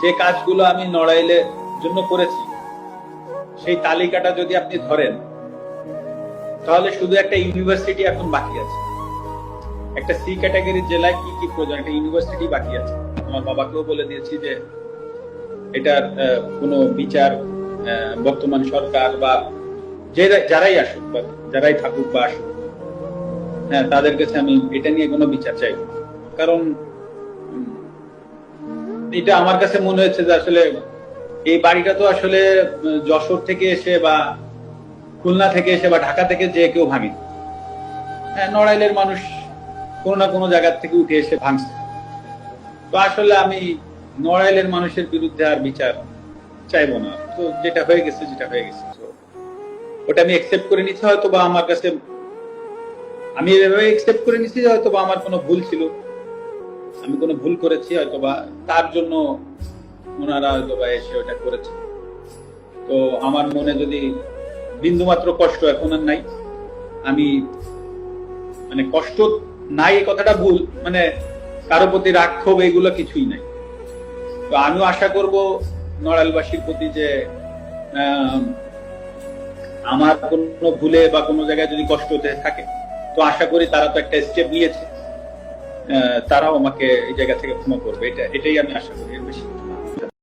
যে কাজগুলো আমি নড়াইলের জন্য করেছি সেই তালিকাটা যদি আপনি ধরেন তাহলে শুধু একটা ইউনিভার্সিটি এখন বাকি আছে। একটা সি ক্যাটাগরির জেলায় কি কি প্রয়োজন, একটা ইউনিভার্সিটি বাকি আছে। আমার বাবাকেও বলে দিয়েছি যে এটার কোনো বিচার বর্তমান সরকার বা যারাই আসুক বা যারাই থাকুক বা আসুক, হ্যাঁ, তাদের কাছে আমি এটা নিয়ে কোনো বিচার চাইব। কারণ এটা আমার কাছে মনে হচ্ছে যে আসলে এই বাড়িটা তো আসলে যশোর থেকে এসে বা খুলনা থেকে এসে বা ঢাকা থেকে যে কেউ ভাঙে। হ্যাঁ, নড়াইলের মানুষ কোনো না কোনো জায়গা থেকে উঠে এসে ভাঙছে। তো আসলে আমি নড়াইলের মানুষের বিরুদ্ধে আর বিচার চাইবো না। তো যেটা হয়ে গেছে যেটা হয়ে গেছে, তো ওটা আমি একসেপ্ট করে নিচ্ছি। হয়তো বা আমার কাছে আমি এভাবে একসেপ্ট করে নিচ্ছি যে হয়তো বা আমার কোনো ভুল ছিল, আমি কোনো ভুল করেছি, হয়তো বা তার জন্য ওনারা হয়তো বা এসে ওটা করেছে। তো আমার মনে যদি বিন্দুমাত্র কষ্ট এখন আর নাই, আমি মানে কষ্ট নাই এই কথাটা ভুল, মানে কারো প্রতি রাগ ক্ষোভ এগুলো কিছুই নাই। তো আমিও আশা করব নড়াইলবাসীর প্রতি যে আমার কোনো ভুলে বা কোনো জায়গায় যদি কষ্ট হতে থাকে, তো আশা করি তারা তো একটা স্টেপ নিয়েছে, তারাও আমাকে এই জায়গা থেকে ক্ষমা করবে। এটাই আমি আশা করি, এর বেশি